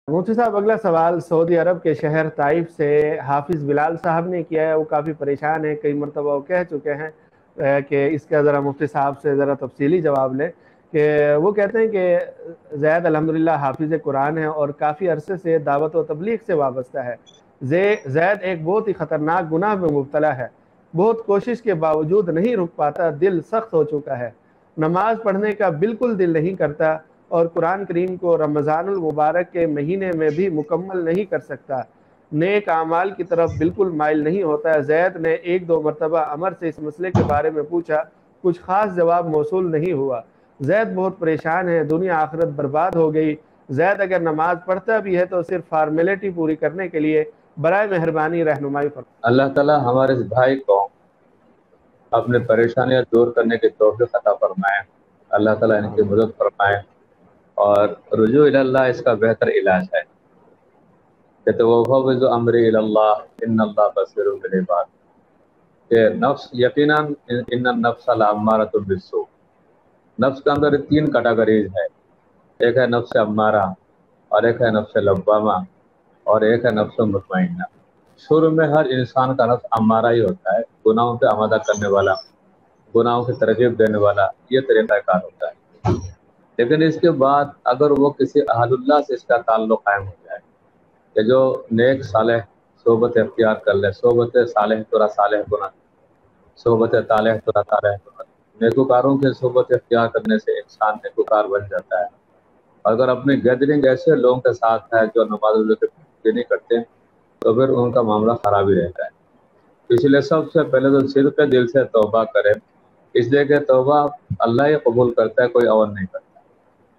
मुफ्ती साहब, अगला सवाल सऊदी अरब के शहर ताइफ से हाफिज़ बिलाल साहब ने किया है। वो काफ़ी परेशान है, कई मरतबा वो कह चुके हैं कि इसका ज़रा मुफ्ती साहब से ज़रा तफसीली जवाब लें। कि वो कहते हैं कि ज़ैद अल्हम्दुलिल्लाह हाफिज़ कुरान है और काफ़ी अरसे से दावत व तबलीग से वाबस्ता है। ज़ैद एक बहुत ही ख़तरनाक गुनाह में मुब्तला है, बहुत कोशिश के बावजूद नहीं रुक पाता, दिल सख्त हो चुका है, नमाज पढ़ने का बिल्कुल दिल नहीं करता और कुरान करीम को रमज़ानुल मुबारक के महीने में भी मुकम्मल नहीं कर सकता, नेक आमाल की तरफ बिल्कुल माइल नहीं होता। ज़ैद ने एक दो मरतबा अमर से इस मसले के बारे में पूछा, कुछ ख़ास जवाब मौसूल नहीं हुआ। ज़ैद बहुत परेशान है, दुनिया आखिरत बर्बाद हो गई। ज़ैद अगर नमाज पढ़ता भी है तो सिर्फ फार्मेलिटी पूरी करने के लिए, बराए मेहरबानी रहनुमाई फरमाएं। अल्लाह ताला हमारे इस भाई को अपने परेशानियां दूर करने की तौफीक अता फरमाए, अल्लाह ताला इनकी मदद फरमाए और रुजू इल्लाह इसका बेहतर इलाज है। कहते वो अमरी इल्लाह इन्नल्लाह बसीरुन बिल इबाद, कि नफ्स यकीनन इन्न नफ्स लअम्मारतुन बिस्सू, नफ्स के अंदर तीन कैटेगरीज है, एक है नफ्स अम्मारा और एक है नफ्स लव्वामा और एक है नफ्स मुतमइन्ना। शुरू में हर इंसान का नफ्स अम्मारा ही होता है, गुनाहों पे आमादा करने वाला, गुनाहों की तरगीब देने वाला, ये तरीक़ाकार होता है। लेकिन इसके बाद अगर वो किसी अहलुल्लाह से इसका ताल्लुक़ कायम हो जाए कि जो नेक सालेह सोबत इख्तियार कर ले, सोबत सालेह तुरा सालेह गुना, सोबत तालेह तुरा तालेह गुना, नेकोकारों के सोबत इख्तियार करने से इंसान नेकोकार बन जाता है। अगर अपनी गैदरिंग ऐसे लोगों के साथ है जो नमाज के नहीं करते तो फिर उनका मामला ख़राब ही रहता है। इसलिए सबसे पहले तो सिर्फ दिल से तौबा करें, इसलिए कि तौबा अल्लाह ही कबूल करता है, कोई और नहीं करता।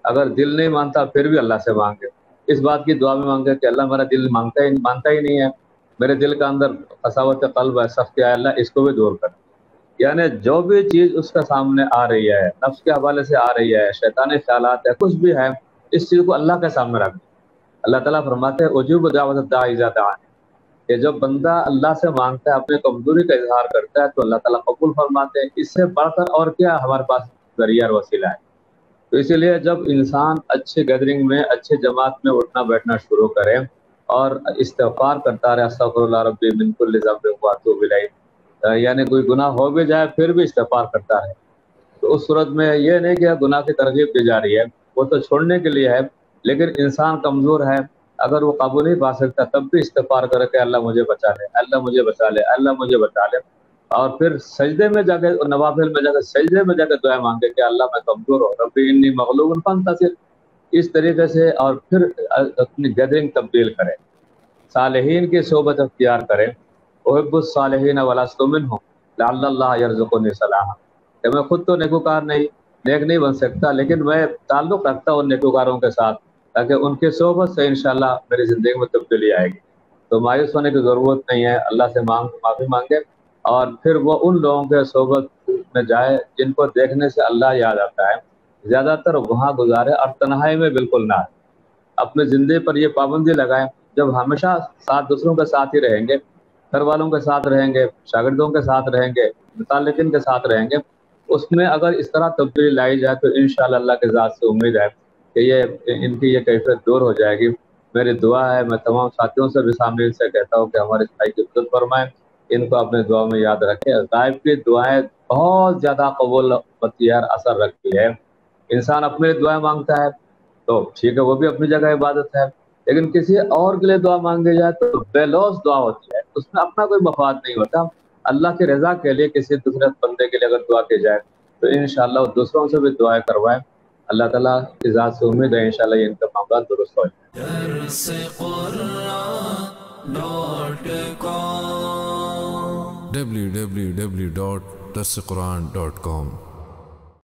अगर दिल नहीं मानता फिर भी अल्लाह से मांगे, इस बात की दुआ में मांगे कि अल्लाह मेरा दिल मानता ही नहीं है, मेरे दिल का अंदर कसावत क़ल्ब है, सख्त है, अल्लाह इसको भी दूर कर। यानी जो भी चीज़ उसके सामने आ रही है, नफ्स के हवाले से आ रही है, शैतानी ख्यालात है, कुछ भी है, इस चीज़ को अल्लाह के सामने रख। अल्लाह ताला फरमाते हैं उजूब दावत दाई इज़ा दआन, कि जब बंदा अल्लाह से मांगता है, अपनी कमजोरी का इजहार करता है तो अल्लाह ताला कबूल फरमाते हैं। इससे बढ़कर और क्या हमारे पास जरिया और वसीला है। तो इसीलिए जब इंसान अच्छे गैदरिंग में, अच्छे जमात में उठना बैठना शुरू करे और इस्तिग़फ़ार करता रहे, अस्तग़फ़िरुल्लाह रब्बी मिन कुल्लि ज़ंबिन व अतूबु इलैह, यानी कोई गुनाह हो भी जाए फिर भी इस्तिग़फ़ार करता है, तो उस सूरत में ये नहीं कि गुनाह की तरगीब दी जा रही है, वो तो छोड़ने के लिए है। लेकिन इंसान कमज़ोर है, अगर वो काबू नहीं पा सकता तब भी इस्तिग़फ़ार करे कि अल्लाह मुझे बचा ले, अल्लाह मुझे बचा ले, अल्लाह मुझे बचा ले। और फिर सजदे में जाके, नवाफिल में जाकर सजदे में जाकर दुआ मांगे कि अल्लाह मैं कमज़ोर हूँ, रब्बी इन्नी मग़लूबुन फ़ंतसिर, इस तरीके से। और फिर अपनी गैदरिंग तब्दील करें, सालिहीन की सोबत अख्तियार करें। उहिब्बुस सालिहीन व लस्तु मिनहुम लअल्लल्लाह यरज़ुक़ुनी सलाहा, कि मैं खुद तो नेकोकार नहीं, नेक नहीं बन सकता, लेकिन मैं ताल्लुक़ रखता हूँ नेकोकारों के साथ, ताकि उनके सोबत से इंशाअल्लाह मेरी ज़िंदगी में तब्दीली आएगी। तो मायूस होने की ज़रूरत नहीं है, अल्लाह से माफ़ी मांगे और फिर वो उन लोगों के सोबत में जाए जिनको देखने से अल्लाह याद आता है, ज़्यादातर वहाँ गुजारे और तन्हाई में बिल्कुल ना। अपनी ज़िंदगी पर ये पाबंदी लगाएं, जब हमेशा साथ दूसरों के साथ ही रहेंगे, घर वालों के साथ रहेंगे, शागिर्दों के साथ रहेंगे, मुतालिकीन के साथ रहेंगे, उसमें अगर इस तरह तब्दीली लाई जाए तो इंशाअल्लाह अल्लाह के ज़ात से उम्मीद है कि ये इनकी ये कैफियत दूर हो जाएगी। मेरी दुआ है, मैं तमाम साथियों से भी सामने से कहता हूँ कि हमारे इस भाई की मदद फरमाएं, इनको अपने दुआ में याद रखें। गायब की दुआएं बहुत ज़्यादा कबूल होती है और असर रखती है। इंसान अपने लिए दुआएं मांगता है तो ठीक है, वो भी अपनी जगह इबादत है, लेकिन किसी और के लिए दुआ मांगी जाए तो बेलौस दुआ होती है, उसमें अपना कोई मफाद नहीं होता। अल्लाह की रज़ा के लिए किसी दूसरे बंदे के लिए अगर दुआ की जाए तो इंशाअल्लाह दूसरों से भी दुआएं करवाएं। अल्लाह ताला की ज़ात से उम्मीद है इंशाअल्लाह इनका मामला दुरुस्त हो जाए। www.darsequran.com